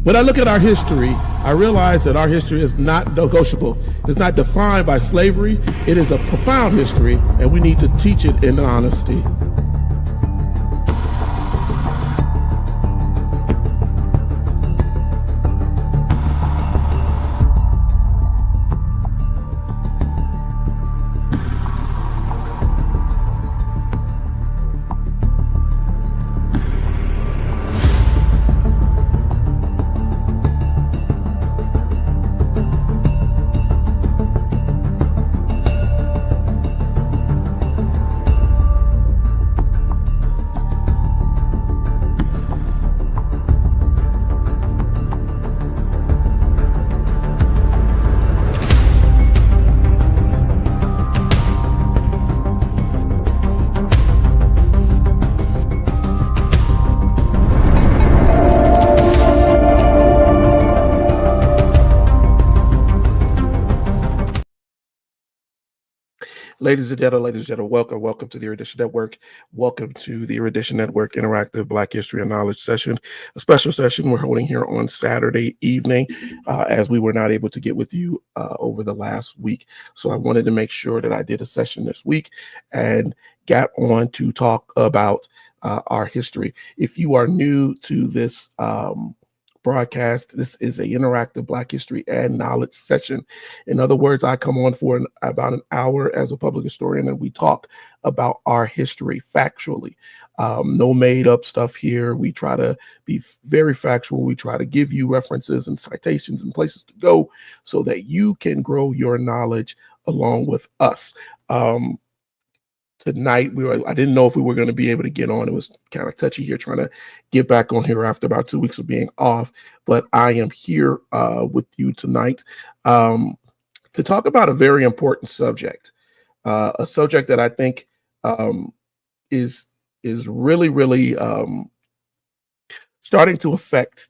When I look at our history, I realize that our history is not negotiable. It's not defined by slavery. It is a profound history, and we need to teach it in honesty. Ladies and gentlemen, welcome to the Erudition Network. Welcome to the Erudition Network Interactive Black History and Knowledge session, a special session we're holding here on Saturday evening, as we were not able to get with you over the last week. So I wanted to make sure that I did a session this week and got on to talk about our history. If you are new to this broadcast, this is an interactive Black history and knowledge session. In other words, I come on for about an hour as a public historian, and we talk about our history factually. No made up stuff here. We try to be very factual. We try to give you references and citations and places to go so that you can grow your knowledge along with us. Tonight, I didn't know if we were going to be able to get on. It was kind of touchy here, trying to get back on here after about 2 weeks of being off. But I am here with you tonight to talk about a very important subject, a subject that I think is really starting to affect.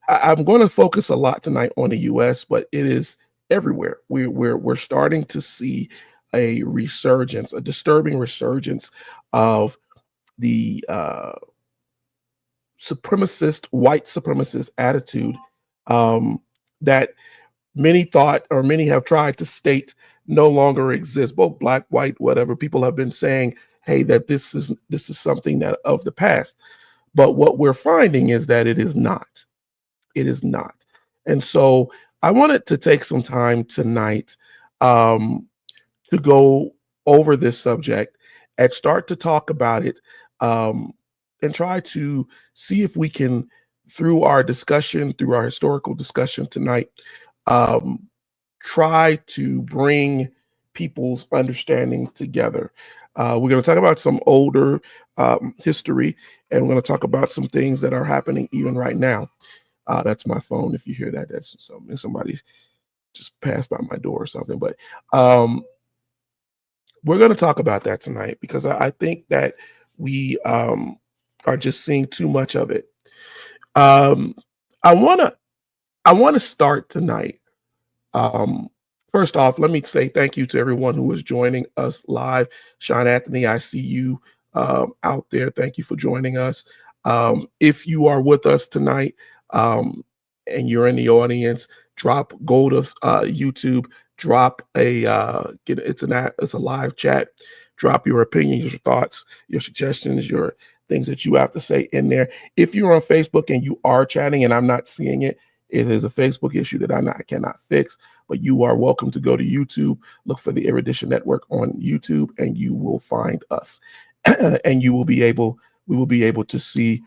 I'm going to focus a lot tonight on the U.S., but it is everywhere. We're starting to see a resurgence, a disturbing resurgence of the supremacist, white supremacist attitude that many thought, or many have tried to state, no longer exists. Both black, white, whatever. People have been saying, hey, that this is something that of the past. But what we're finding is that it is not. It is not. And so I wanted to take some time tonight to go over this subject and start to talk about it, and try to see if we can, through our discussion, through our historical discussion tonight, try to bring people's understanding together. We're going to talk about some older history, and we're going to talk about some things that are happening even right now. That's my phone. If you hear that, that's somebody just passed by my door or something. But we're going to talk about that tonight because I think that we are just seeing too much of it. I want to start tonight. First off, let me say thank you to everyone who is joining us live. Sean Anthony, I see you out there. Thank you for joining us. If you are with us tonight and you're in the audience, go to YouTube. Drop it's a live chat. Drop your opinions, your thoughts, your suggestions, your things that you have to say in there. If you're on Facebook and you are chatting and I'm not seeing it, it is a Facebook issue that I cannot fix. But you are welcome to go to YouTube, look for the Erudition Network on YouTube, and you will find us. And we will be able to see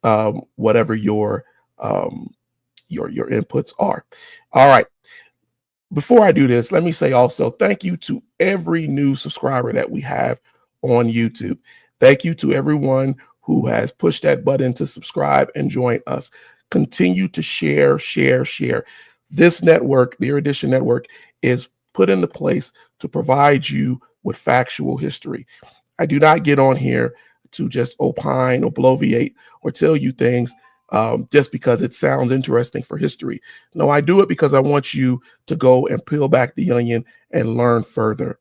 whatever your inputs are. All right. Before I do this, let me say also thank you to every new subscriber that we have on YouTube. Thank you to everyone who has pushed that button to subscribe and join us. Continue to share. This network, the Erudition Network, is put into place to provide you with factual history. I do not get on here to just opine or bloviate or tell you things just because it sounds interesting for history. No, I do it because I want you to go and peel back the onion and learn further.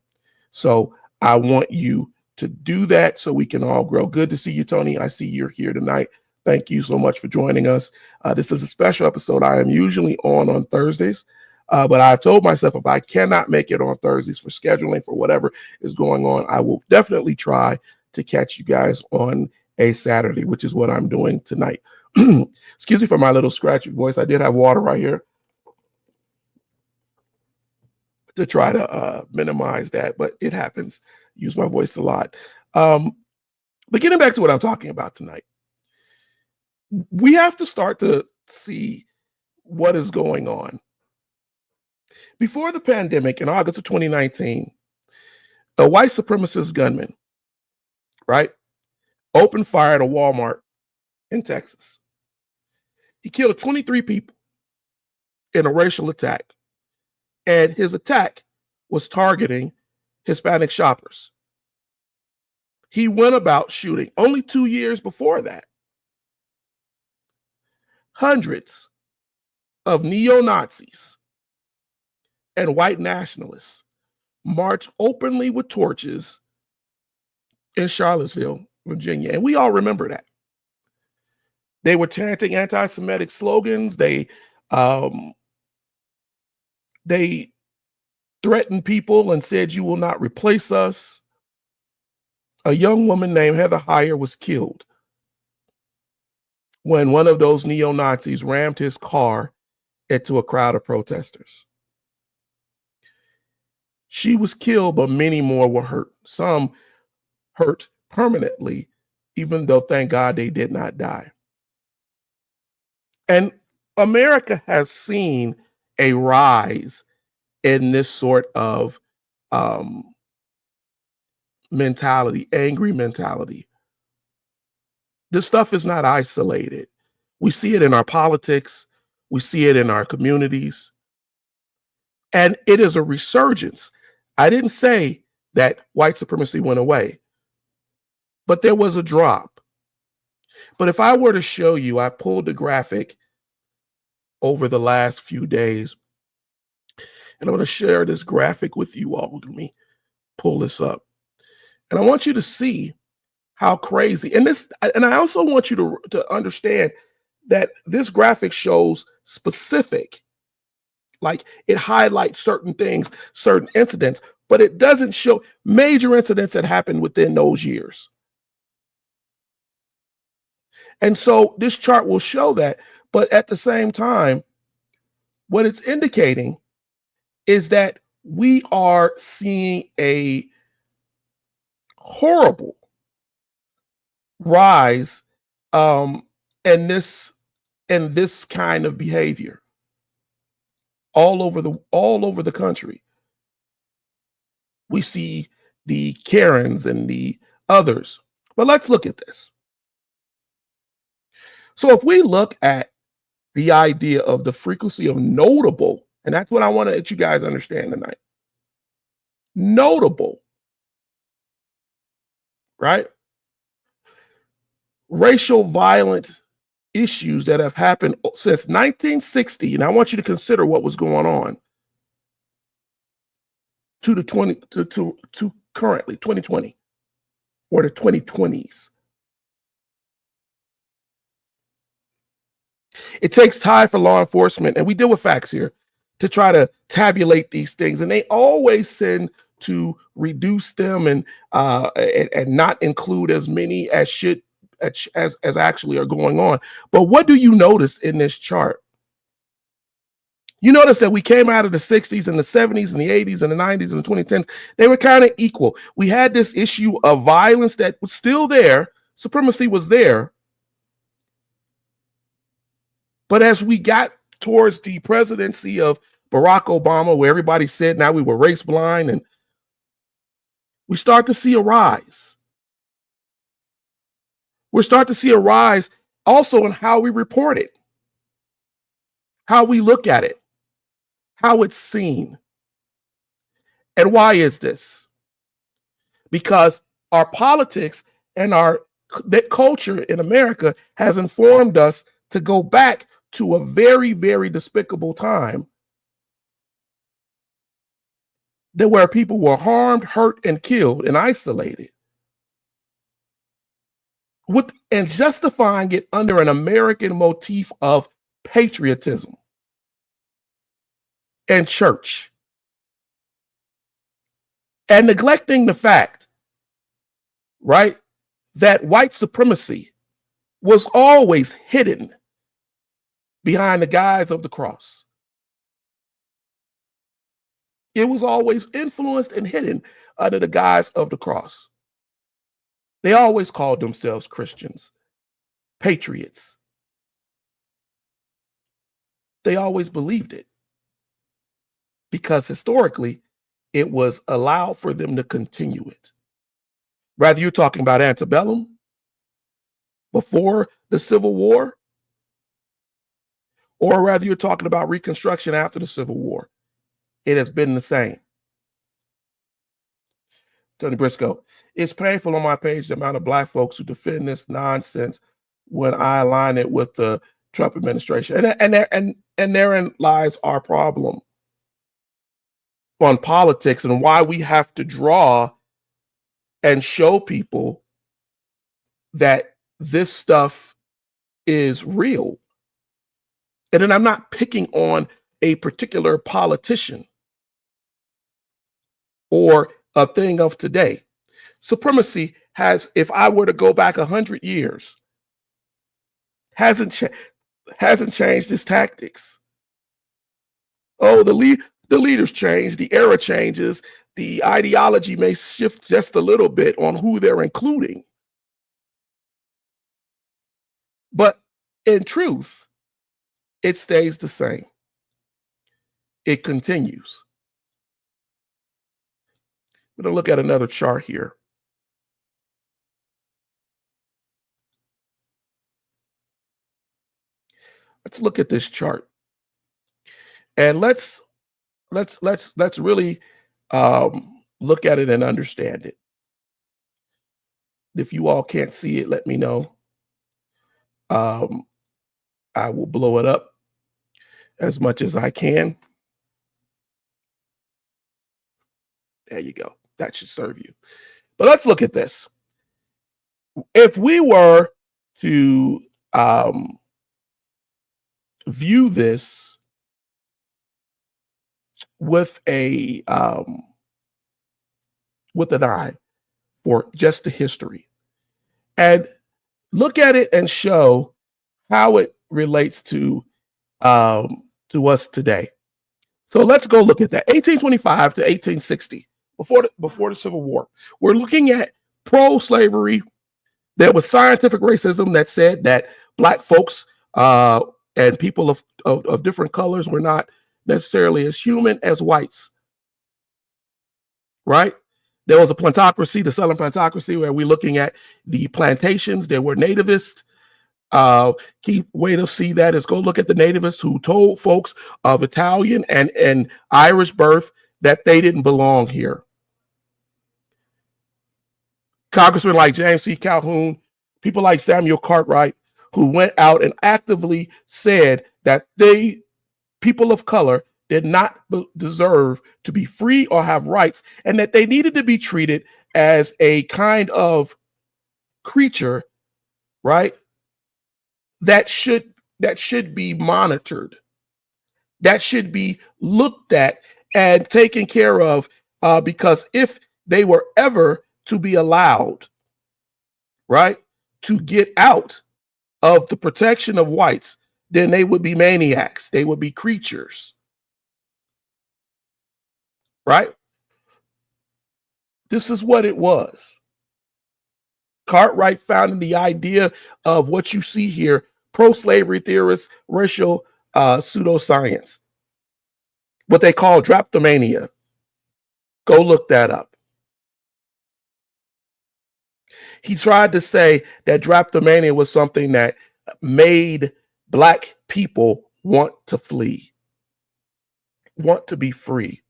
So I want you to do that so we can all grow. Good to see you, Tony. I see you're here tonight. thank you so much for joining us. This is a special episode. I am usually on Thursdays, but I've told myself if I cannot make it on Thursdays for scheduling, for whatever is going on, I will definitely try to catch you guys on a Saturday, which is what I'm doing tonight. Excuse me for my little scratchy voice. I did have water right here to try to minimize that, but it happens. Use my voice a lot. But getting back to what I'm talking about tonight, we have to start to see what is going on. Before the pandemic, in August of 2019, a white supremacist gunman, right, opened fire at a Walmart in Texas. He killed 23 people in a racial attack, and his attack was targeting Hispanic shoppers. He went about shooting. Only 2 years before that, hundreds of neo-Nazis and white nationalists marched openly with torches in Charlottesville, Virginia. And we all remember that. They were chanting anti-Semitic slogans. They threatened people and said, "You will not replace us." A young woman named Heather Heyer was killed when one of those neo-Nazis rammed his car into a crowd of protesters. She was killed, but many more were hurt. Some hurt permanently, even though, thank God, they did not die. And America has seen a rise in this sort of mentality, angry mentality. This stuff is not isolated. We see it in our politics. We see it in our communities. And it is a resurgence. I didn't say that white supremacy went away, but there was a drop. But if I were to show you, I pulled the graphic over the last few days, and I'm going to share this graphic with you all. Let me pull this up. And I want you to see how crazy, and I also want you to understand that this graphic shows specific, like it highlights certain things, certain incidents, but it doesn't show major incidents that happened within those years. And so this chart will show that, but at the same time, what it's indicating is that we are seeing a horrible rise in this kind of behavior all over the country. We see the Karens and the others. But let's look at this. So if we look at the idea of the frequency of notable, and that's what I want to let you guys understand tonight. Notable, right? Racial violent issues that have happened since 1960, and I want you to consider what was going on to currently 2020 or the 2020s. It takes time for law enforcement, and we deal with facts here, to try to tabulate these things, and they always tend to reduce them and not include as many as should as actually are going on. But what do you notice in this chart? You notice that we came out of the 60s and the 70s and the 80s and the 90s and the 2010s. They were kind of equal. We had this issue of violence that was still there. Supremacy was there. But as we got towards the presidency of Barack Obama, where everybody said now we were race blind, and we start to see a rise. We're starting to see a rise also in how we report it, how we look at it, how it's seen. And why is this? Because our politics and our culture in America has informed us to go back to a very, very despicable time where people were harmed, hurt, and killed and isolated. and justifying it under an American motif of patriotism and church, and neglecting the fact, right, that white supremacy was always hidden behind the guise of the cross. It was always influenced and hidden under the guise of the cross. They always called themselves Christians, patriots. They always believed it because historically it was allowed for them to continue it. Whether you're talking about antebellum, before the Civil War, or whether you're talking about Reconstruction after the Civil War, it has been the same. Tony Briscoe, it's painful on my page the amount of Black folks who defend this nonsense when I align it with the Trump administration. And therein lies our problem on politics and why we have to draw and show people that this stuff is real. And then I'm not picking on a particular politician or a thing of today. Supremacy has, if I were to go back 100 years, hasn't changed its tactics. Oh, the leaders change, the era changes, the ideology may shift just a little bit on who they're including. But in truth, it stays the same. It continues. We're going to look at another chart here. Let's look at this chart. And let's really look at it and understand it. If you all can't see it, let me know. I will blow it up as much as I can. There you go. That should serve you. But let's look at this. If we were to view this with an eye for just the history and look at it and show how it relates to us today. So let's go look at that. 1825 to 1860, before the Civil War. We're looking at pro-slavery. There was scientific racism that said that Black folks and people of different colors were not necessarily as human as whites, right? There was a plantocracy, the Southern plantocracy, where we're looking at the plantations. There were nativists. Key way to see that is go look at the nativists who told folks of Italian and Irish birth that they didn't belong here. Congressmen like James C. Calhoun, people like Samuel Cartwright, who went out and actively said that people of color did not deserve to be free or have rights, and that they needed to be treated as a kind of creature, right? That should be monitored, that should be looked at and taken care of, because if they were ever to be allowed, right, to get out of the protection of whites, then they would be maniacs, they would be creatures, right? This is what it was. Cartwright founded the idea of what you see here, pro-slavery theorists, racial pseudoscience, what they call drapetomania. Go look that up. He tried to say that drapetomania was something that made Black people want to flee, want to be free.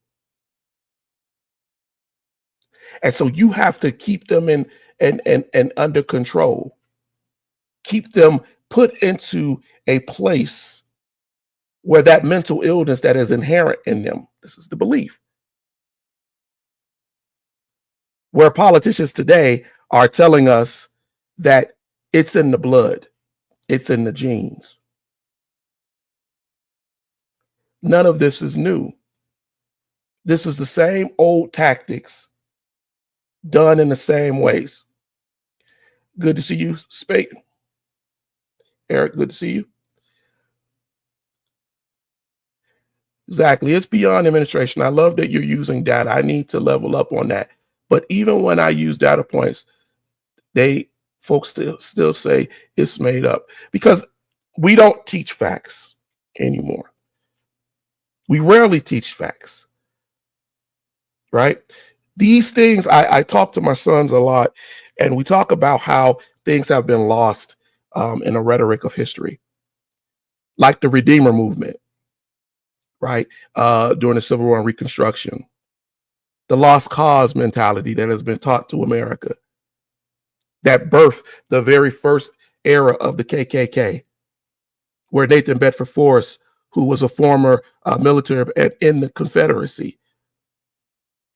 And so you have to keep them in and under control, keep them put into a place where that mental illness that is inherent in them, this is the belief, where politicians today are telling us that It's in the blood. It's in the genes. None of this is new. This is the same old tactics done in the same ways. Good to see you, Spade. Eric, good to see you. Exactly. It's beyond administration. I love that you're using data. I need to level up on that. But even when I use data points, folks still say it's made up, because we don't teach facts anymore. We rarely teach facts, right? These things, I talk to my sons a lot, and we talk about how things have been lost in a rhetoric of history, like the Redeemer movement, right? During the Civil War and Reconstruction, the lost cause mentality that has been taught to America, that birthed the very first era of the KKK, where Nathan Bedford Forrest, who was a former military in the Confederacy,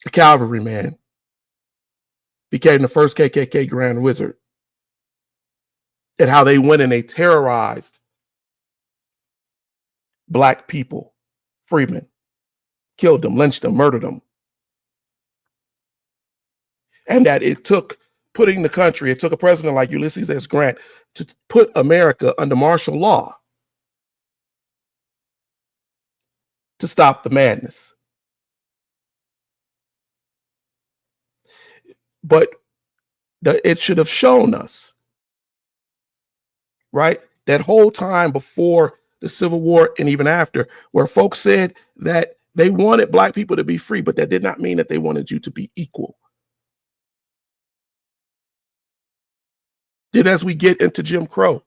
a cavalryman, became the first KKK Grand Wizard, and how they went and they terrorized Black people, freemen, killed them, lynched them, murdered them. And that it took it took a president like Ulysses S. Grant to put America under martial law to stop the madness. But it should have shown us, right, that whole time before the Civil War and even after, where folks said that they wanted Black people to be free, but that did not mean that they wanted you to be equal. Then as we get into Jim Crow,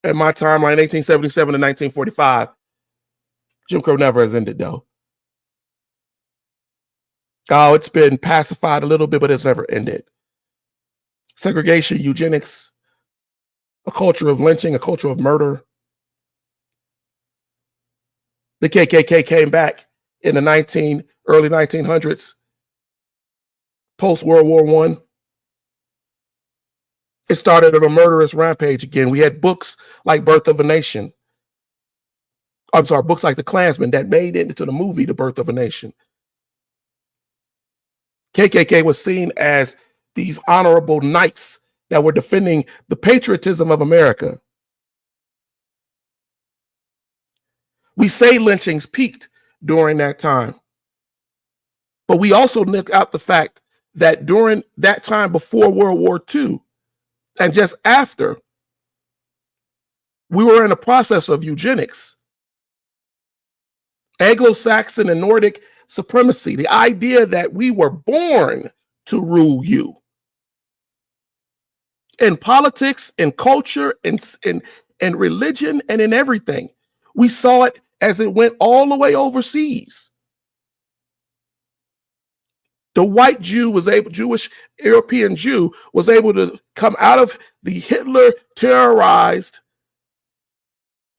at my timeline, 1877 to 1945, Jim Crow never has ended, though. Oh, it's been pacified a little bit, but it's never ended. Segregation, eugenics, a culture of lynching, a culture of murder. The KKK came back in the early 1900s, post-World War I. It started on a murderous rampage again. We had books like Birth of a Nation. I'm sorry, books like The Klansman that made it into the movie The Birth of a Nation. KKK was seen as these honorable knights that were defending the patriotism of America. We say lynchings peaked during that time, but we also look out the fact that during that time before World War II and just after, we were in a process of eugenics, Anglo-Saxon and Nordic supremacy, the idea that we were born to rule you. In politics, in culture, in religion, and in everything. We saw it as it went all the way overseas. The white Jew Jewish European Jew was able to come out of the Hitler terrorized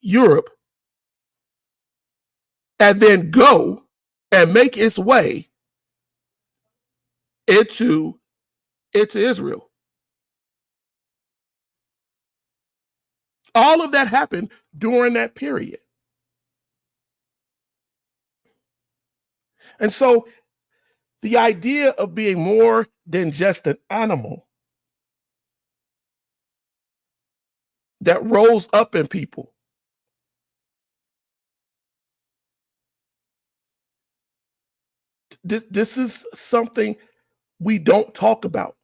Europe and then go and make its way into Israel. All of that happened during that period. And so the idea of being more than just an animal that rose up in people this is something we don't talk about.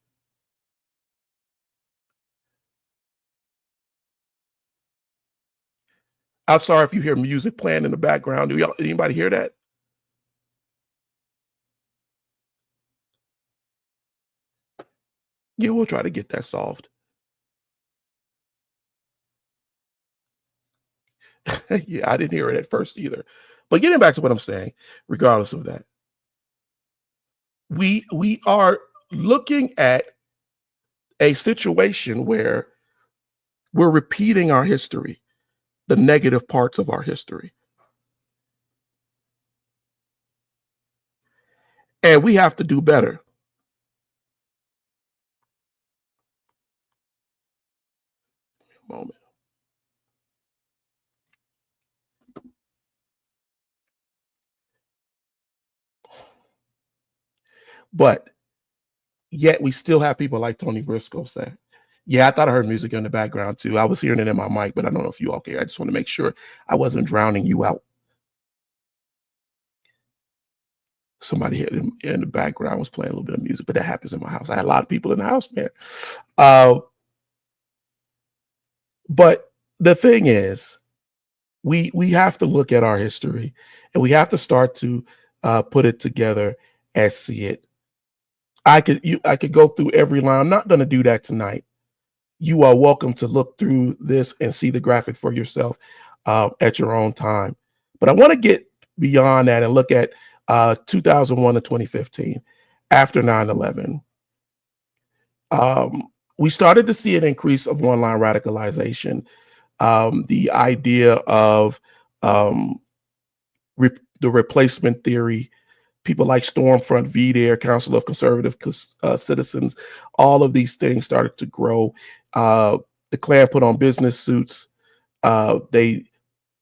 I'm sorry if you hear music playing in the background. Anybody hear that? Yeah, we'll try to get that solved. Yeah, I didn't hear it at first either. But getting back to what I'm saying, regardless of that, we are looking at a situation where we're repeating our history, the negative parts of our history. And we have to do better. a moment. But yet we still have people like Tony Briscoe say, yeah, I thought I heard music in the background too. I was hearing it in my mic, but I don't know if you all care. I just want to make sure I wasn't drowning you out. Somebody in the background was playing a little bit of music, but that happens in my house. I had a lot of people in the house, man. But the thing is, we have to look at our history, and we have to start to put it together and see it. I could go through every line. I'm not going to do that tonight. You are welcome to look through this and see the graphic for yourself at your own time. But I want to get beyond that and look at 2001 to 2015, after 9/11. We started to see an increase of one-line radicalization. The idea of the replacement theory, people like Stormfront, VDARE, Council of Conservative Citizens, all of these things started to grow. The Klan put on business suits. They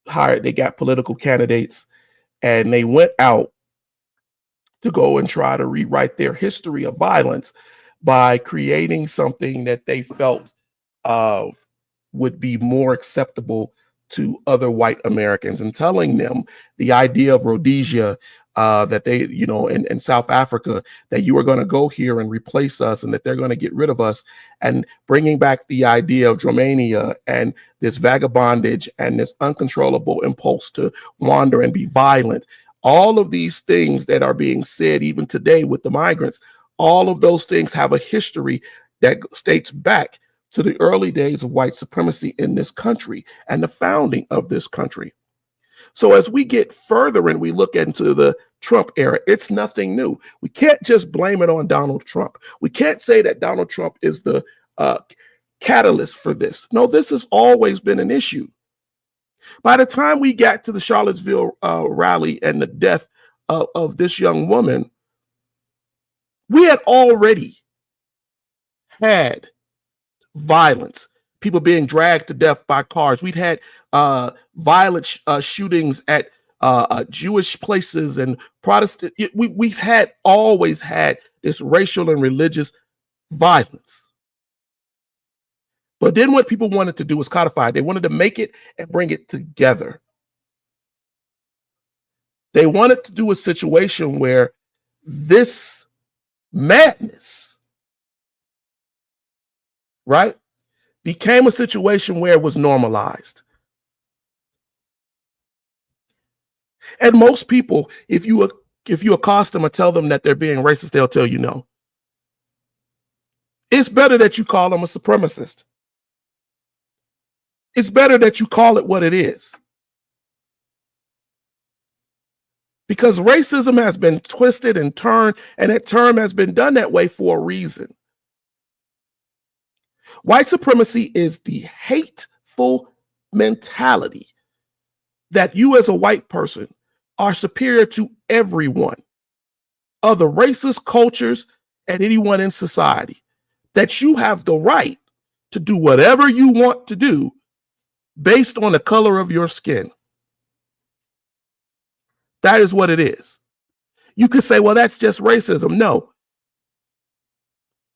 got political candidates, and they went out to go and try to rewrite their history of violence by creating something that they felt would be more acceptable to other white Americans, and telling them the idea of Rhodesia, that they, in South Africa, that you are going to go here and replace us, and that they're going to get rid of us, and bringing back the idea of Dromania and this vagabondage and this uncontrollable impulse to wander and be violent. All of these things that are being said even today with the migrants, all of those things have a history that dates back to the early days of white supremacy in this country and the founding of this country. So as we get further and we look into the Trump era, it's nothing new. We can't just blame it on Donald Trump. We can't say that Donald Trump is the catalyst for this. No, this has always been an issue. By the time we got to the Charlottesville rally and the death of this young woman, we had already had violence, people being dragged to death by cars. We'd had violent shootings at Jewish places and Protestant. We've always had this racial and religious violence. But then what people wanted to do was codify it. They wanted to make it and bring it together. They wanted to do a situation where this madness, right, became a situation where it was normalized. And most people, if you accost them or tell them that they're being racist, they'll tell you no. It's better that you call them a supremacist. It's better that you call it what it is. Because racism has been twisted and turned, and that term has been done that way for a reason. White supremacy is the hateful mentality that you as a white person are superior to everyone, other races, cultures, and anyone in society, that you have the right to do whatever you want to do based on the color of your skin. That is what it is. You could say, well, that's just racism. No.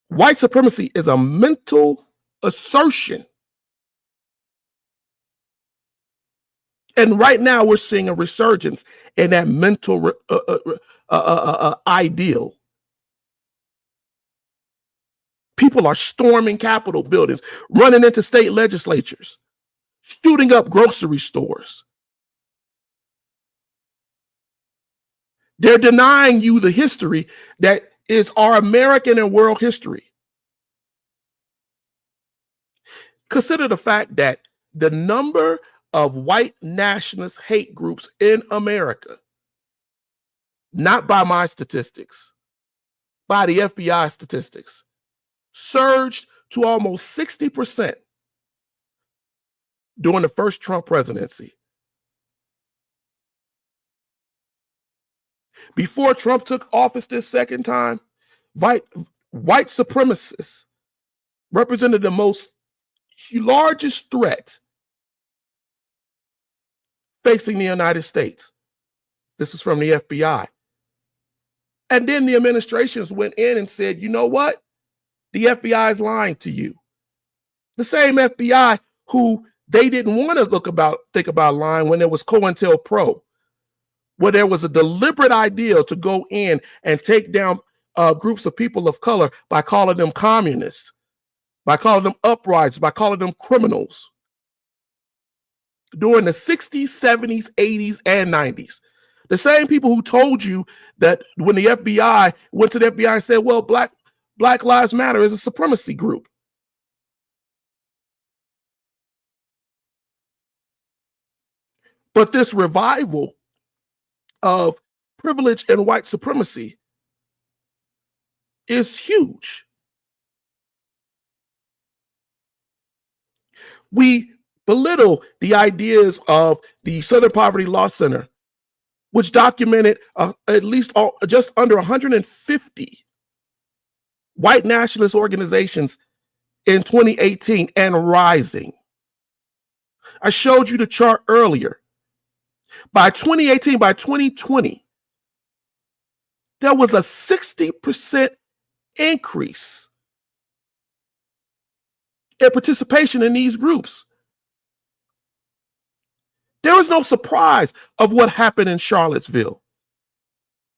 White supremacy is a mental assertion. And right now we're seeing a resurgence in that mental ideal. People are storming Capitol buildings, running into state legislatures, shooting up grocery stores. They're denying you the history that is our American and world history. Consider the fact that the number of white nationalist hate groups in America, not by my statistics, by the FBI statistics, surged to almost 60% during the first Trump presidency. Before Trump took office this second time, white supremacists represented the most largest threat facing the United States. This is from the FBI. And then the administrations went in and said, you know what? The FBI is lying to you. The same FBI who they didn't want to think about lying when there was COINTELPRO, where there was a deliberate idea to go in and take down groups of people of color by calling them communists, by calling them uprisers, by calling them criminals during the 60s, 70s, 80s, and 90s. The same people who told you that when the FBI went to the FBI and said, well, Black Lives Matter is a supremacy group. But this revival of privilege and white supremacy is huge. We belittle the ideas of the Southern Poverty Law Center, which documented at least just under 150 white nationalist organizations in 2018 and rising. I showed you the chart earlier. By 2018, by 2020, there was a 60% increase in participation in these groups. There is no surprise of what happened in Charlottesville.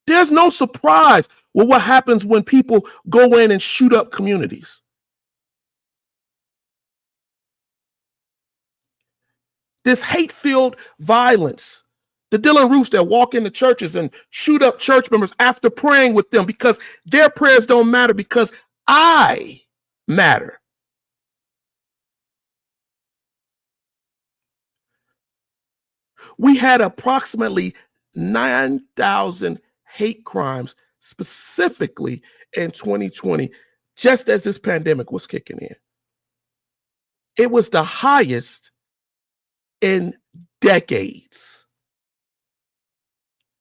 There's no surprise with what happens when people go in and shoot up communities. This hate-filled violence, the Dylan Roofs that walk into churches and shoot up church members after praying with them because their prayers don't matter, because I matter. We had approximately 9,000 hate crimes specifically in 2020, just as this pandemic was kicking in. It was the highest in decades,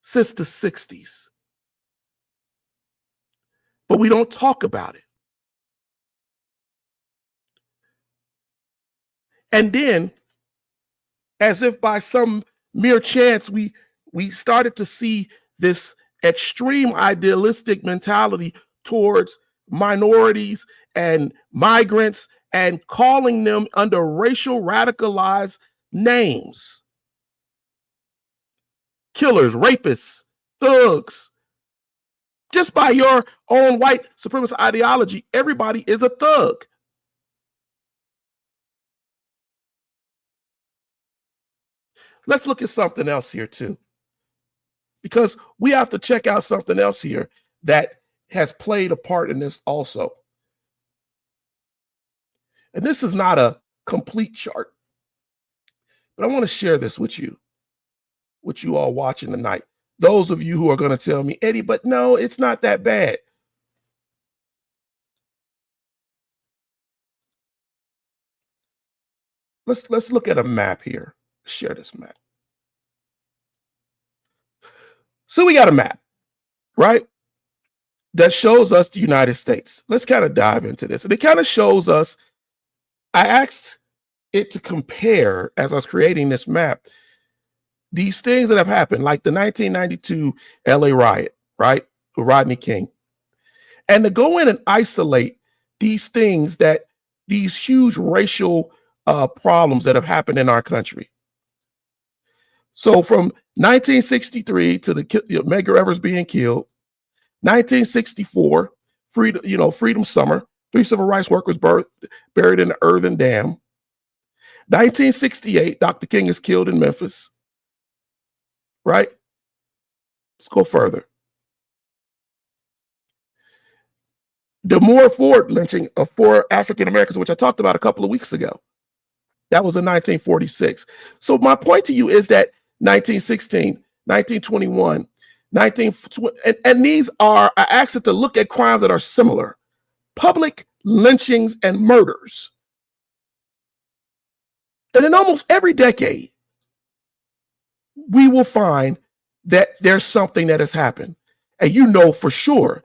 since the 60s. But we don't talk about it. And then, as if by some mere chance, we started to see this extreme idealistic mentality towards minorities and migrants and calling them under racial radicalized names. Killers, rapists, thugs. Just by your own white supremacist ideology, everybody is a thug. Let's look at something else here too, because we have to check out something else here that has played a part in this also. And this is not a complete chart, but I want to share this with you all watching tonight. Those of you who are going to tell me, Eddie, but no, it's not that bad. Let's look at a map here. Share this map. So we got a map, right? That shows us the United States. Let's kind of dive into this. And it kind of shows us, I asked it to compare, as I was creating this map, these things that have happened, like the 1992 LA riot, right? With Rodney King. And to go in and isolate these things, these huge racial problems that have happened in our country. So from 1963 to the Medgar Evers being killed, 1964, Freedom Summer, 3 civil rights workers buried in an earthen dam. 1968, Dr. King is killed in Memphis. Right? Let's go further. The Moore Ford lynching of 4 African Americans, which I talked about a couple of weeks ago. That was in 1946. So my point to you is that 1916, 1921, 1920, and these are, I asked it to look at crimes that are similar. Public lynchings and murders. And in almost every decade, we will find that there's something that has happened. And you know for sure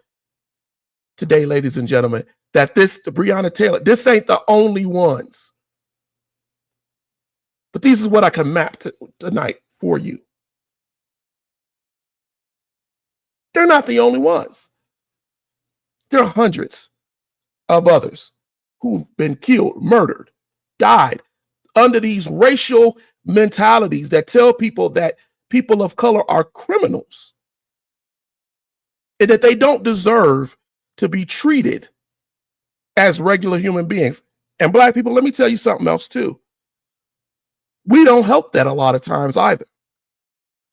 today, ladies and gentlemen, that the Breonna Taylor, this ain't the only ones. But these is what I can map tonight for you. They're not the only ones. There are hundreds of others who've been killed, murdered, died under these racial mentalities that tell people that people of color are criminals and that they don't deserve to be treated as regular human beings. And Black people, let me tell you something else too. We don't help that a lot of times either.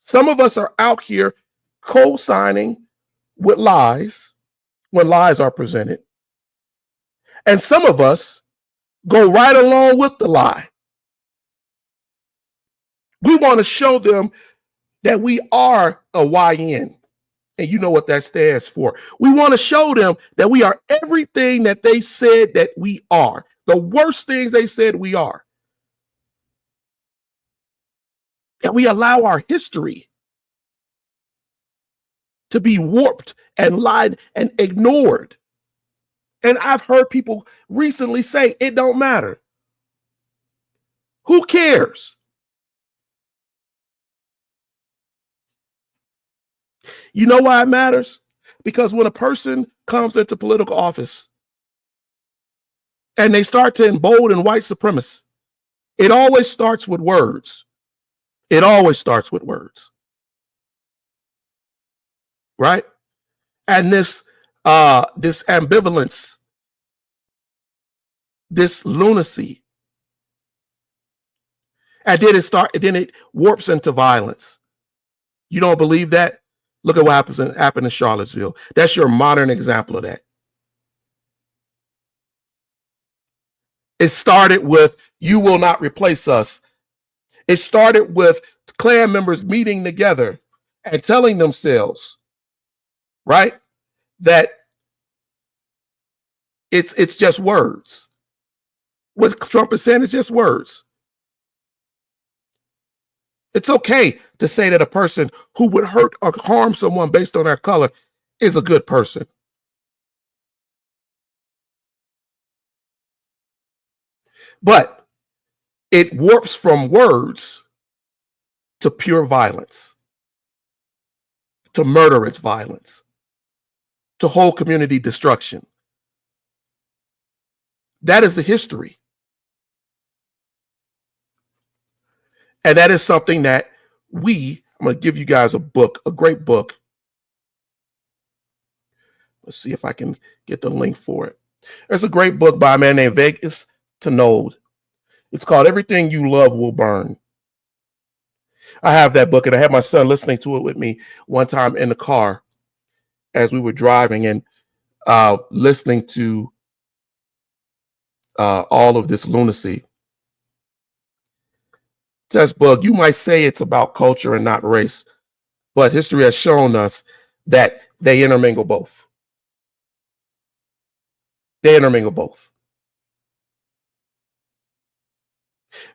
Some of us are out here co-signing with lies when lies are presented. And some of us go right along with the lie. We want to show them that we are a YN. And you know what that stands for. We want to show them that we are everything that they said that we are. The worst things they said we are. And we allow our history to be warped and lied and ignored. And I've heard people recently say it don't matter. Who cares? You know why it matters? Because when a person comes into political office and they start to embolden white supremacists, it always starts with words. It always starts with words. Right? And this ambivalence, this lunacy, and then it warps into violence. You don't believe that? Look at what happened in Charlottesville. That's your modern example of that. It started with, "You will not replace us." It started with Klan members meeting together and telling themselves, right, that it's just words. What Trump is saying is just words. It's okay to say that a person who would hurt or harm someone based on their color is a good person. But it warps from words to pure violence, to murderous violence, to whole community destruction. That is the history. And that is something that I'm going to give you guys a book, a great book. Let's see if I can get the link for it. There's a great book by a man named Vegas Tenold. It's called Everything You Love Will Burn. I have that book, and I had my son listening to it with me one time in the car as we were driving and listening to all of this lunacy. Test bug, you might say it's about culture and not race, but history has shown us that they intermingle both. They intermingle both.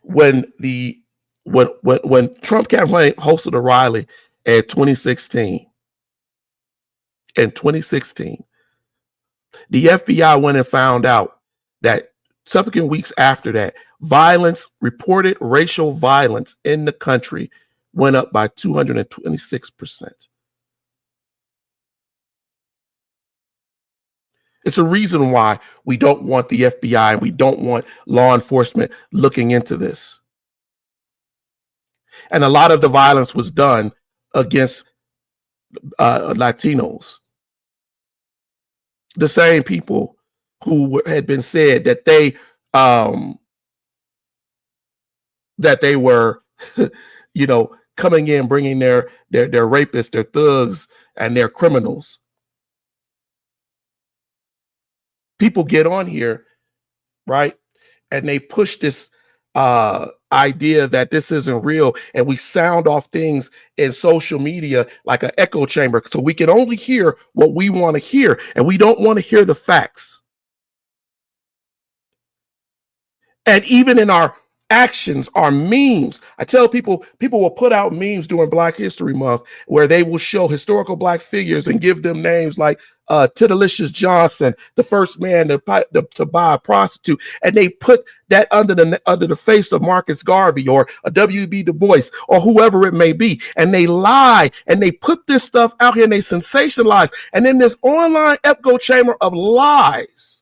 When Trump campaign hosted a rally in 2016, the FBI went and found out that subsequent weeks after that, reported racial violence in the country went up by 226%. It's a reason why we don't want the FBI and we don't want law enforcement looking into this. And a lot of the violence was done against Latinos. The same people who had been said that they were, coming in, bringing their rapists, their thugs, and their criminals. People get on here, right? And they push this idea that this isn't real. And we sound off things in social media like an echo chamber. So we can only hear what we want to hear. And we don't want to hear the facts. And even in our actions are memes. I tell people will put out memes during Black History Month where they will show historical Black figures and give them names like Tiddalicious Johnson, the first man to buy a prostitute, and they put that under the face of Marcus Garvey or a W.B. Du Bois or whoever it may be, and they lie and they put this stuff out here and they sensationalize, and in this online echo chamber of lies,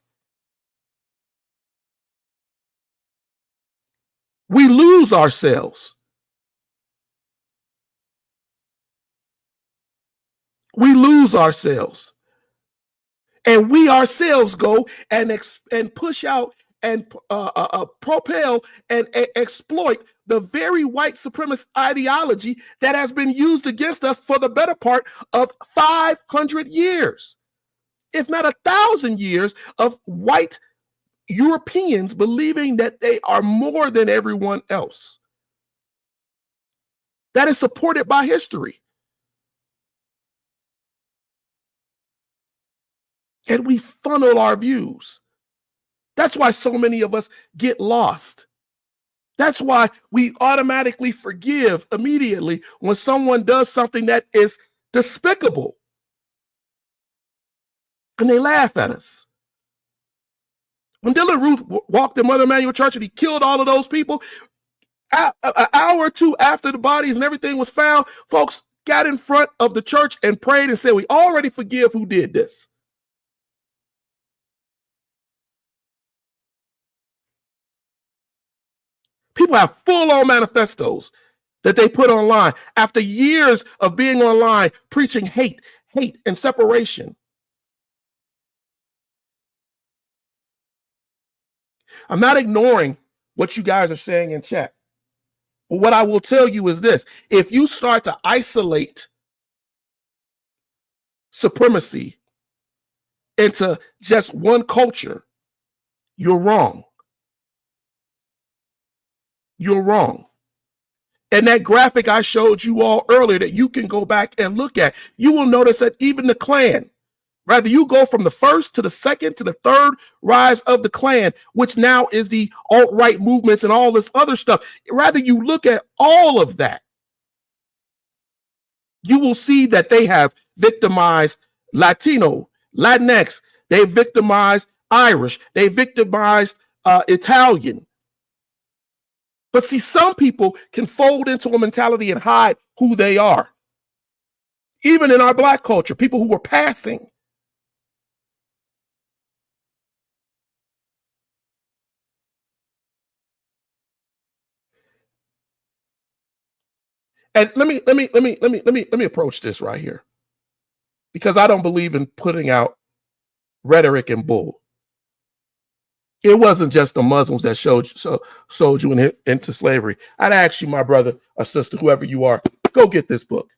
we lose ourselves. We lose ourselves. And we ourselves go and push out and propel and exploit the very white supremacist ideology that has been used against us for the better part of 500 years, if not 1,000 years, of white Europeans believing that they are more than everyone else. That is supported by history. And we funnel our views. That's why so many of us get lost. That's why we automatically forgive immediately when someone does something that is despicable. And they laugh at us. When Dylan Ruth walked in Mother Emanuel Church and he killed all of those people, an hour or two after the bodies and everything was found, folks got in front of the church and prayed and said, we already forgive who did this. People have full-on manifestos that they put online after years of being online preaching hate and separation. I'm not ignoring what you guys are saying in chat. But what I will tell you is this: if you start to isolate supremacy into just one culture, you're wrong. You're wrong. And that graphic I showed you all earlier that you can go back and look at, you will notice that even the Klan, rather you go from the first to the second to the third rise of the Klan, which now is the alt-right movements and all this other stuff, rather you look at all of that, you will see that they have victimized Latino, Latinx, they victimized Irish, they victimized Italian. But see, some people can fold into a mentality and hide who they are. Even in our Black culture, people who were passing. And let me approach this right here, because I don't believe in putting out rhetoric and bull. It wasn't just the Muslims that sold you into slavery. I'd ask you, my brother or sister, whoever you are, go get this book.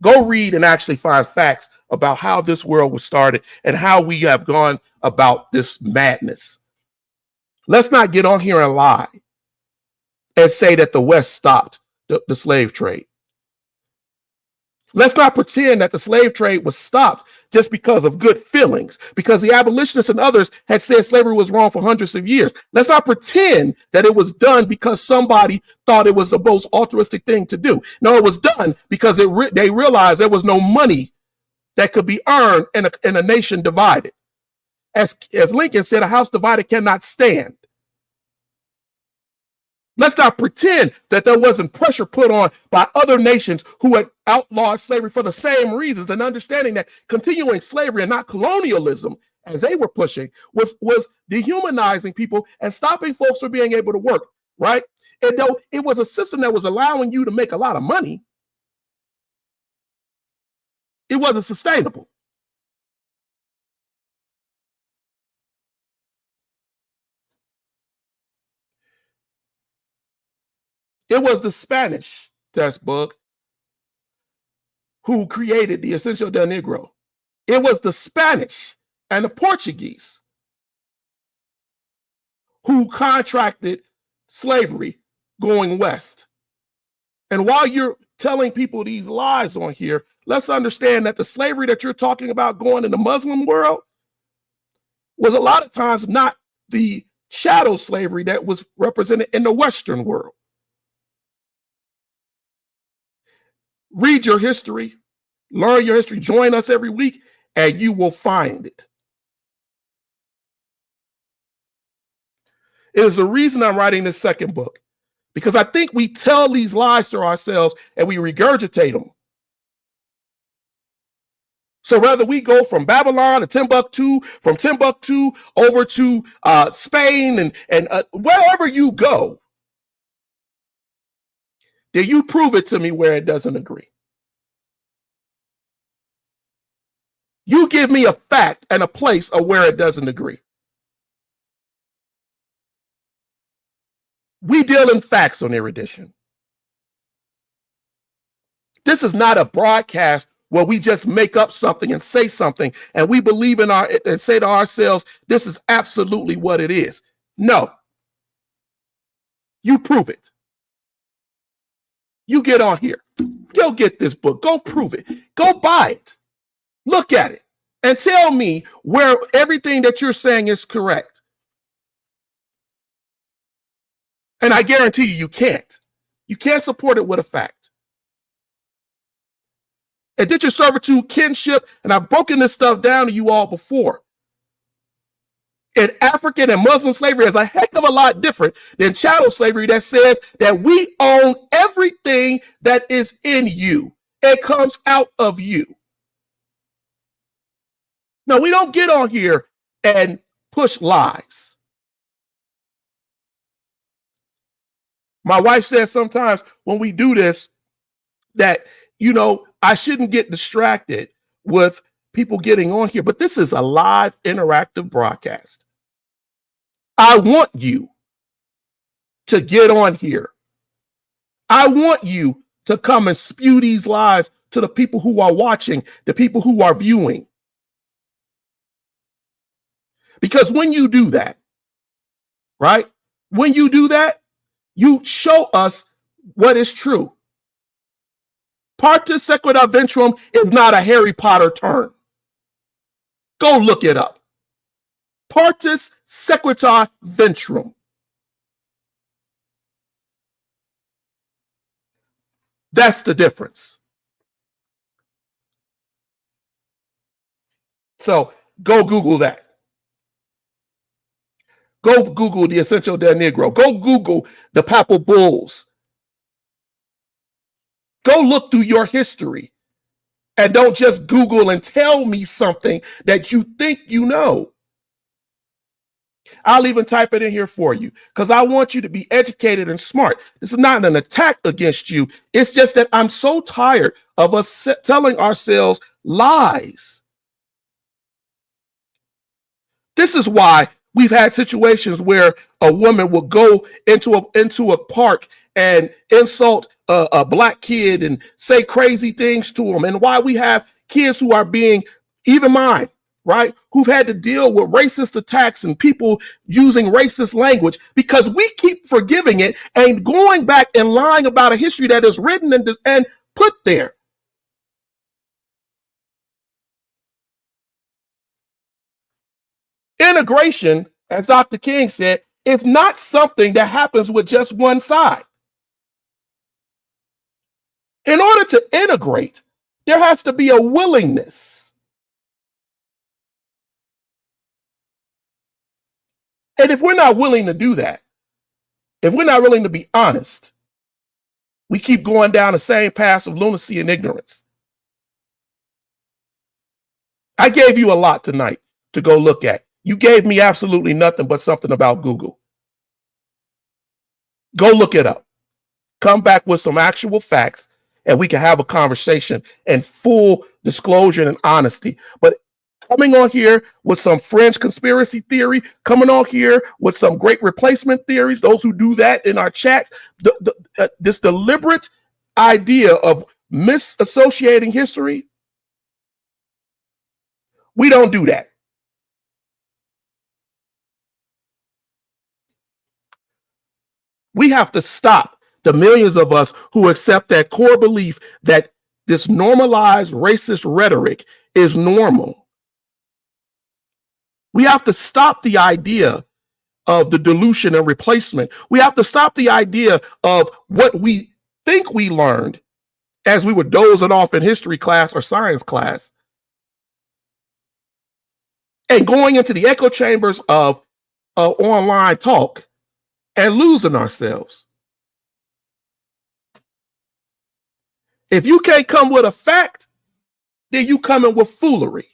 Go read and actually find facts about how this world was started and how we have gone about this madness. Let's not get on here and lie and say that the West stopped the slave trade. Let's not pretend that the slave trade was stopped just because of good feelings, because the abolitionists and others had said slavery was wrong for hundreds of years. Let's not pretend that it was done because somebody thought it was the most altruistic thing to do. No, it was done because they realized there was no money that could be earned in a nation divided. As Lincoln said, a house divided cannot stand. Let's not pretend that there wasn't pressure put on by other nations who had outlawed slavery for the same reasons, and understanding that continuing slavery and not colonialism, as they were pushing, was dehumanizing people and stopping folks from being able to work, right? And though it was a system that was allowing you to make a lot of money, it wasn't sustainable. It was the Spanish textbook who created the Essential del Negro. It was the Spanish and the Portuguese who contracted slavery going west. And while you're telling people these lies on here, let's understand that the slavery that you're talking about going in the Muslim world was a lot of times not the chattel slavery that was represented in the Western world. Read your history, learn your history, join us every week, and you will find it. It is the reason I'm writing this second book, because I think we tell these lies to ourselves and we regurgitate them. So whether we go from Babylon to Timbuktu, from Timbuktu over to Spain and wherever you go, then you prove it to me where it doesn't agree. You give me a fact and a place of where it doesn't agree. We deal in facts on Erudition. This is not a broadcast where we just make up something and say something and we believe in and say to ourselves, this is absolutely what it is. No. You prove it. You get on here. Go get this book. Go prove it. Go buy it. Look at it and tell me where everything that you're saying is correct. And I guarantee you, you can't. You can't support it with a fact. Indentured servitude, kinship, and I've broken this stuff down to you all before. And African and Muslim slavery is a heck of a lot different than chattel slavery that says that we own everything that is in you. It comes out of you. No, we don't get on here and push lies. My wife says sometimes when we do this that, you know, I shouldn't get distracted with people getting on here, but this is a live interactive broadcast. I want you to get on here. I want you to come and spew these lies to the people who are watching, the people who are viewing. Because when you do that, right? When you do that, you show us what is true. Partus sequitur ventrum is not a Harry Potter term. Go look it up. Partus sequitur ventrum. That's the difference. So go Google that. Go Google the Essential del Negro. Go Google the Papal Bulls. Go look through your history and don't just Google and tell me something that you think you know. I'll even type it in here for you because I want you to be educated and smart. This is not an attack against you. It's just that I'm so tired of us telling ourselves lies. This is why we've had situations where a woman will go into a park and insult a black kid and say crazy things to him, and why we have kids who are being, even mine, right, who've had to deal with racist attacks and people using racist language because we keep forgiving it and going back and lying about a history that is written and put there. Integration, as Dr. King said, is not something that happens with just one side. In order to integrate, there has to be a willingness. And if we're not willing to do that, if we're not willing to be honest, we keep going down the same path of lunacy and ignorance. I gave you a lot tonight to go look at. You gave me absolutely nothing but something about Google. Go look it up. Come back with some actual facts and we can have a conversation in full disclosure and honesty. But coming on here with some fringe conspiracy theory, coming on here with some great replacement theories, those who do that in our chats, this deliberate idea of misassociating history, we don't do that. We have to stop the millions of us who accept that core belief that this normalized racist rhetoric is normal. We have to stop the idea of the dilution and replacement. We have to stop the idea of what we think we learned as we were dozing off in history class or science class and going into the echo chambers of online talk and losing ourselves. If you can't come with a fact, then you come in with foolery.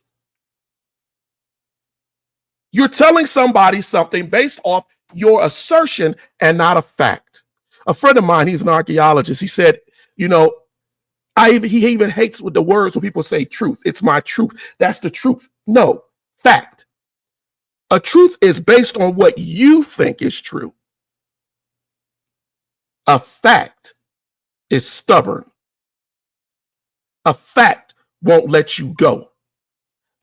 You're telling somebody something based off your assertion and not a fact. A friend of mine, he's an archaeologist. He said, you know, he even hates with the words when people say truth. It's my truth. That's the truth. No, fact. A truth is based on what you think is true. A fact is stubborn. A fact won't let you go.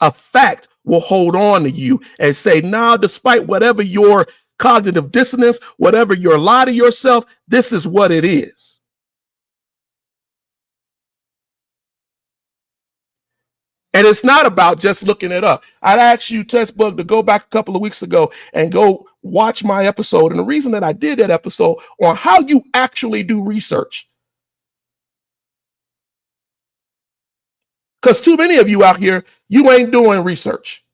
A fact will hold on to you and say, nah, despite whatever your cognitive dissonance, whatever your lie to yourself, this is what it is. And it's not about just looking it up. I'd ask you, Testbug, to go back a couple of weeks ago and go watch my episode. And the reason that I did that episode on how you actually do research. Because too many of you out here, you ain't doing research.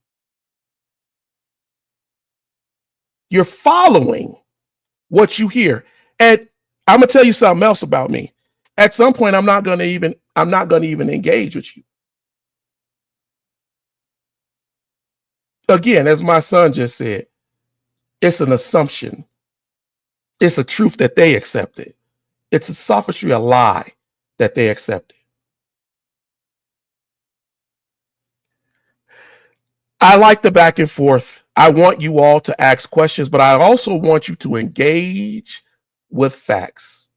You're following what you hear. And I'm gonna tell you something else about me. At some point, I'm not gonna even engage with you. Again, as my son just said, it's an assumption. It's a truth that they accepted. It's a sophistry, a lie that they accepted. I like the back and forth. I want you all to ask questions, but I also want you to engage with facts.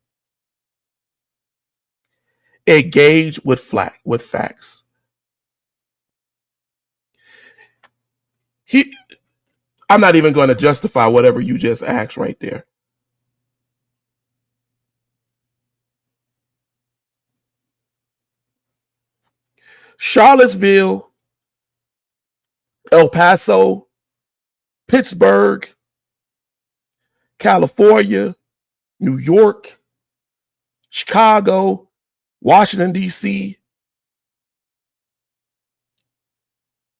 Engage with facts. I'm not even going to justify whatever you just asked right there. Charlottesville, El Paso, Pittsburgh, California, New York, Chicago, Washington, D.C.,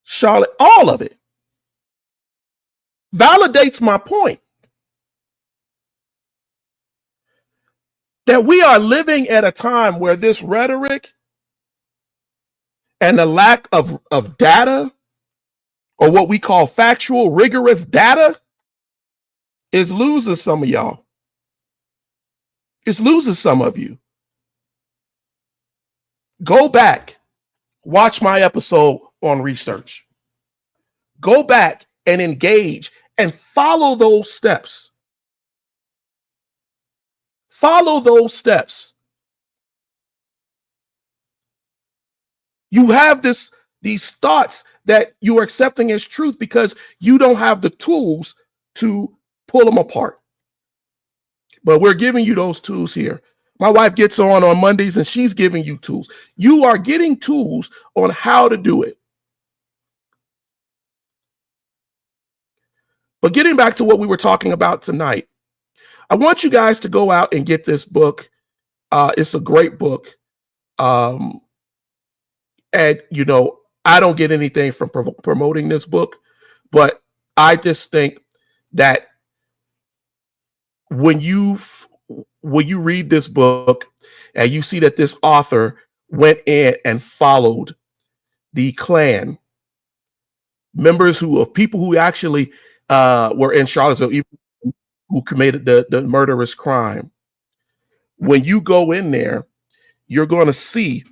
Charlotte, all of it validates my point that we are living at a time where this rhetoric and the lack of data, or what we call factual, rigorous data, is losing some of y'all. It's losing some of you. Go back, watch my episode on research. Go back and engage and follow those steps. Follow those steps. You have these thoughts that you are accepting as truth because you don't have the tools to pull them apart. But we're giving you those tools here. My wife gets on Mondays and she's giving you tools. You are getting tools on how to do it. But getting back to what we were talking about tonight, I want you guys to go out and get this book. It's a great book. And, you know, I don't get anything from promoting this book, but I just think that when you read this book and you see that this author went in and followed the Klan members of people who actually were in Charlottesville, even who committed the murderous crime. When you go in there, you're going to see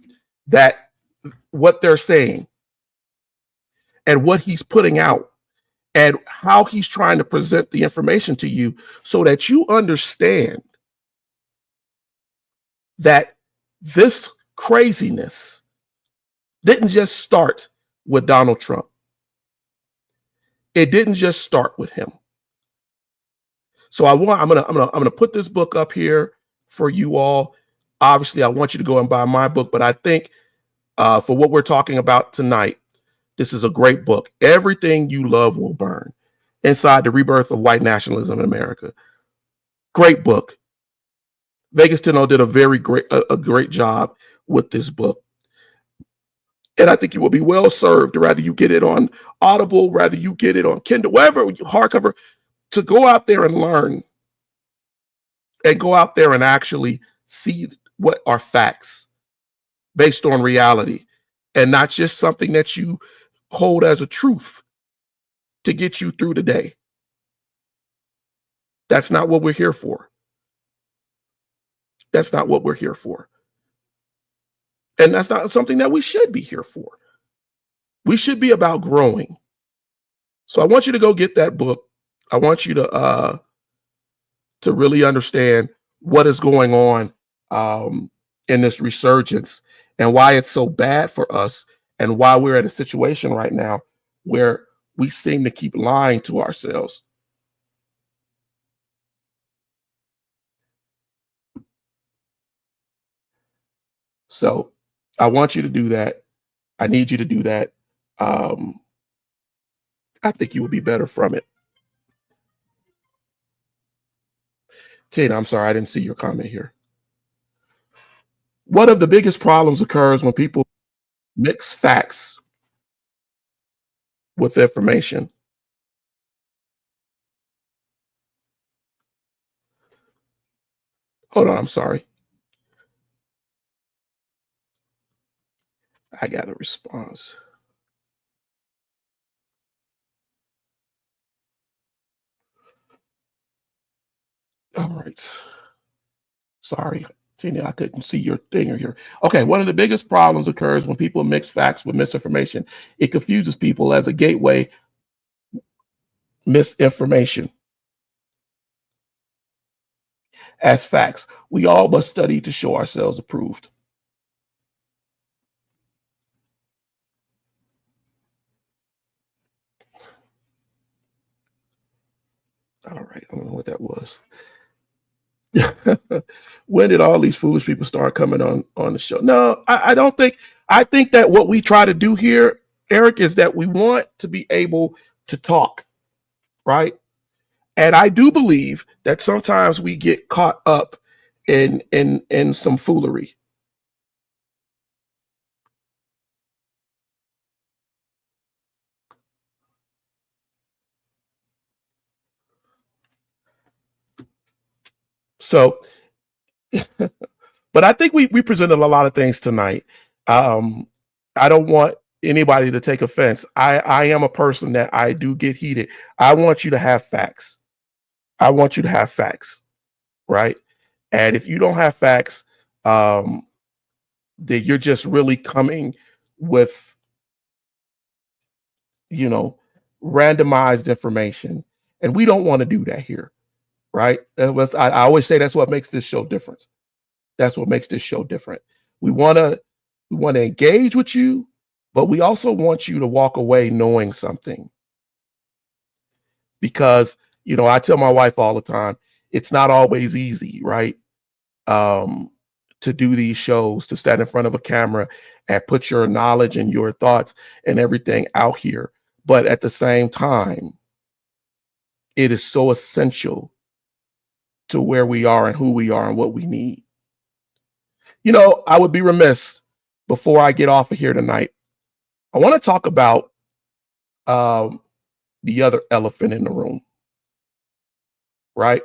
that what they're saying and what he's putting out and how he's trying to present the information to you so that you understand that this craziness didn't just start with Donald Trump. It didn't just start with him. So I'm gonna put this book up here for you all. Obviously, I want you to go and buy my book, but I think for what we're talking about tonight, this is a great book. Everything You Love Will Burn. Inside the Rebirth of White Nationalism in America. Great book. Vegas Tenno did a great job with this book. And I think you will be well served, rather you get it on Audible, rather you get it on Kindle, wherever, hardcover, to go out there and learn and go out there and actually see what are facts based on reality and not just something that you hold as a truth to get you through the day. That's not what we're here for. That's not what we're here for. And that's not something that we should be here for. We should be about growing. So I want you to go get that book. I want you to really understand what is going on in this resurgence and why it's so bad for us and why we're at a situation right now where we seem to keep lying to ourselves. So I want you to do that. I need you to do that. I think you will be better from it. Tina, I'm sorry, I didn't see your comment here. One of the biggest problems occurs when people mix facts with information. Hold on, I'm sorry. I got a response. All right. Sorry, Tina, I couldn't see your thing here. Okay, one of the biggest problems occurs when people mix facts with misinformation. It confuses people as a gateway misinformation as facts. We all must study to show ourselves approved. All right, I don't know what that was. When did all these foolish people start coming on the show? No, I don't think. I think that what we try to do here, Eric, is that we want to be able to talk, right? And I do believe that sometimes we get caught up in some foolery. So, but I think we presented a lot of things tonight. I don't want anybody to take offense. I am a person that I do get heated. I want you to have facts. I want you to have facts, right? And if you don't have facts, then you're just really coming with, randomized information. And we don't want to do that here, right? I always say that's what makes this show different. That's what makes this show different. We want to engage with you, but we also want you to walk away knowing something. Because, I tell my wife all the time, it's not always easy, right? To do these shows, to stand in front of a camera and put your knowledge and your thoughts and everything out here. But at the same time, it is so essential to where we are and who we are and what we need. I would be remiss before I get off of here tonight. I want to talk about the other elephant in the room, right?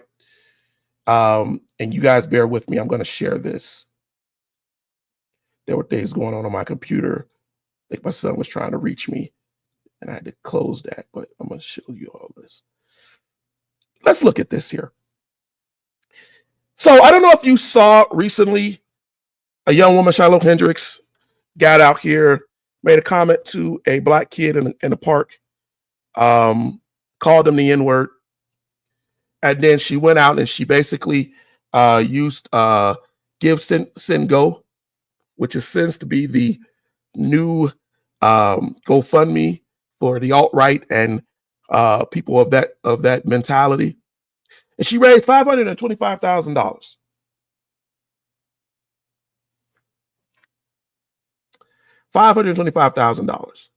And you guys bear with me. I'm going to share this. There were things going on my computer. I think my son was trying to reach me and I had to close that, but I'm going to show you all this. Let's look at this here. So I don't know if you saw recently, a young woman, Shiloh Hendricks, got out here, made a comment to a black kid in the park, called him the N-word. And then she went out and she basically used Give, Send, Go, which is seems to be the new GoFundMe for the alt-right and people of that mentality. And she raised $525,000. $525,000.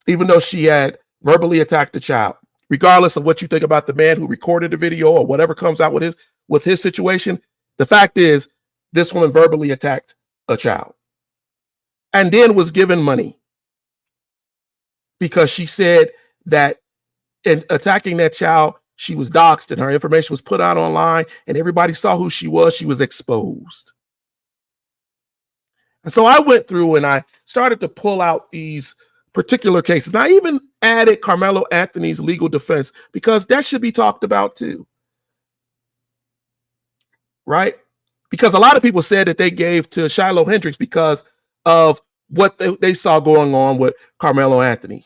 Even though she had verbally attacked the child. Regardless of what you think about the man who recorded the video or whatever comes out with his situation, the fact is this woman verbally attacked a child and then was given money because she said that in attacking that child, she was doxxed and her information was put out online and everybody saw who she was exposed. And so I went through and I started to pull out these particular cases. And I even added Carmelo Anthony's legal defense because that should be talked about too. Right? Because a lot of people said that they gave to Shiloh Hendricks because of what they saw going on with Carmelo Anthony.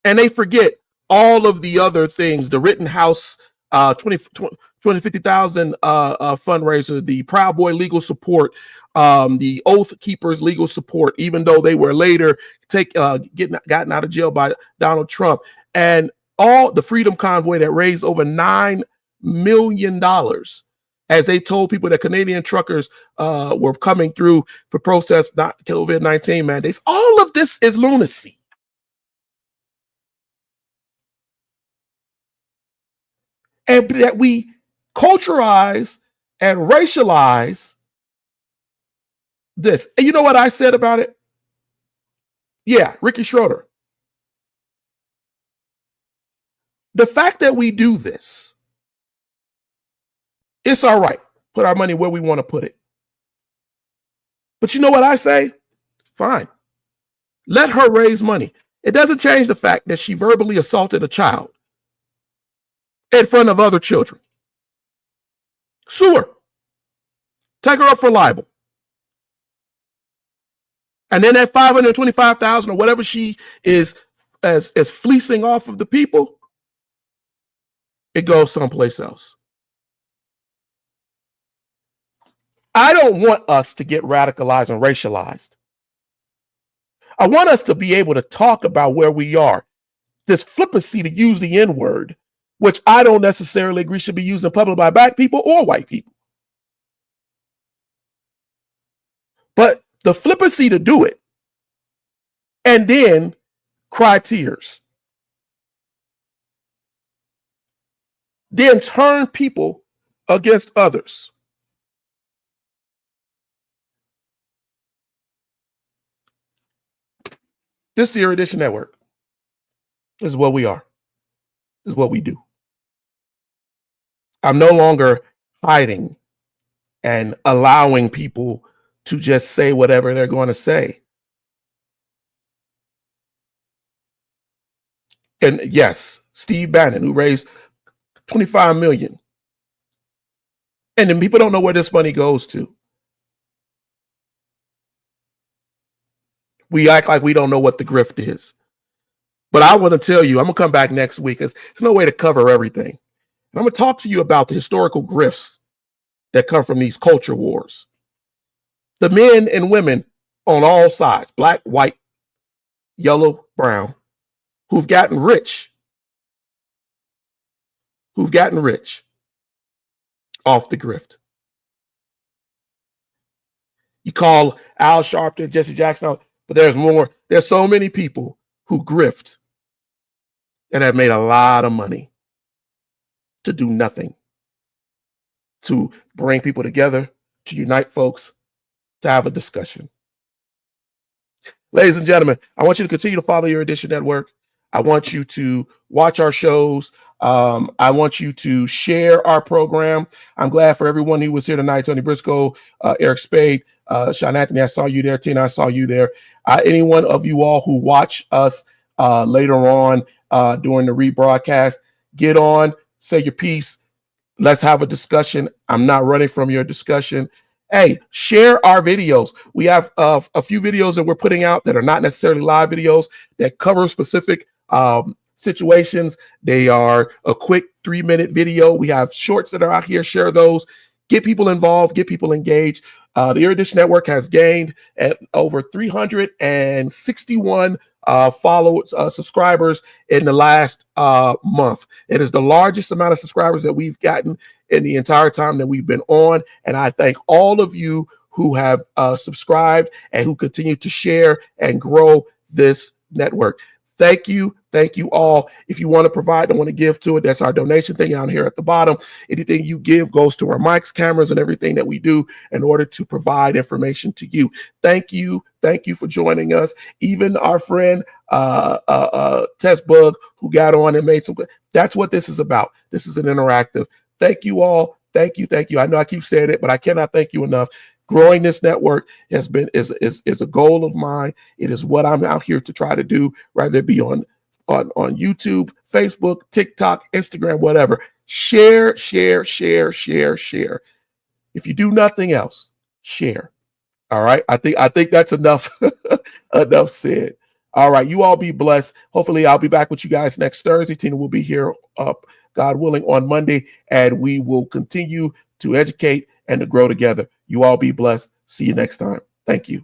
And they forget all of the other things, the Rittenhouse 50,000 fundraiser, the Proud Boy legal support, the Oath Keepers legal support, even though they were later gotten out of jail by Donald Trump, and all the Freedom Convoy that raised over $9 million as they told people that Canadian truckers were coming through for protests, not COVID-19 mandates. All of this is lunacy. And that we culturalize and racialize this. And you know what I said about it? Yeah, Ricky Schroeder. The fact that we do this, it's all right. Put our money where we want to put it. But you know what I say? Fine. Let her raise money. It doesn't change the fact that she verbally assaulted a child in front of other children. Sue her. Take her up for libel. And then that $525,000 or whatever she is as fleecing off of the people, it goes someplace else. I don't want us to get radicalized and racialized. I want us to be able to talk about where we are. This flippancy to use the N-word, which I don't necessarily agree should be used in public by black people or white people. But the flippancy to do it and then cry tears. Then turn people against others. This is the Erudition Network. This is what we are. This is what we do. I'm no longer hiding and allowing people to just say whatever they're going to say. And yes, Steve Bannon, who raised $25 million. And then people don't know where this money goes to. We act like we don't know what the grift is. But I want to tell you, I'm going to come back next week because there's no way to cover everything. And I'm going to talk to you about the historical grifts that come from these culture wars. The men and women on all sides, black, white, yellow, brown, who've gotten rich off the grift. You call Al Sharpton, Jesse Jackson, but there's more. There's so many people who grift and have made a lot of money to do nothing, to bring people together, to unite folks, to have a discussion. Ladies and gentlemen, I want you to continue to follow your Erudition Network. I want you to watch our shows. I want you to share our program. I'm glad for everyone who was here tonight. Tony Briscoe, Eric Spade, Sean Anthony, I saw you there. Tina, I saw you there. Any one of you all who watch us later on during the rebroadcast, get on, say your piece. Let's have a discussion. I'm not running from your discussion. Hey, share our videos. We have a few videos that we're putting out that are not necessarily live videos that cover specific situations. They are a quick 3-minute video. We have shorts that are out here. Share those. Get people involved. Get people engaged. The Erudition Network has gained at over 361 subscribers in the last month. It is the largest amount of subscribers that we've gotten in the entire time that we've been on. And I thank all of you who have subscribed and who continue to share and grow this network. Thank you. Thank you all. If you want to provide and want to give to it, that's our donation thing down here at the bottom. Anything you give goes to our mics, cameras, and everything that we do in order to provide information to you. Thank you. Thank you for joining us. Even our friend Test Bug, who got on and made some. That's what this is about. This is an interactive. Thank you all. Thank you. Thank you. I know I keep saying it, but I cannot thank you enough. Growing this network is a goal of mine. It is what I'm out here to try to do, whether it be on YouTube, Facebook, TikTok, Instagram, whatever. Share, share, share, share, share. If you do nothing else, share. All right. I think that's enough enough said. All right. You all be blessed. Hopefully I'll be back with you guys next Thursday. Tina will be here God willing on Monday, and we will continue to educate and to grow together. You all be blessed. See you next time. Thank you.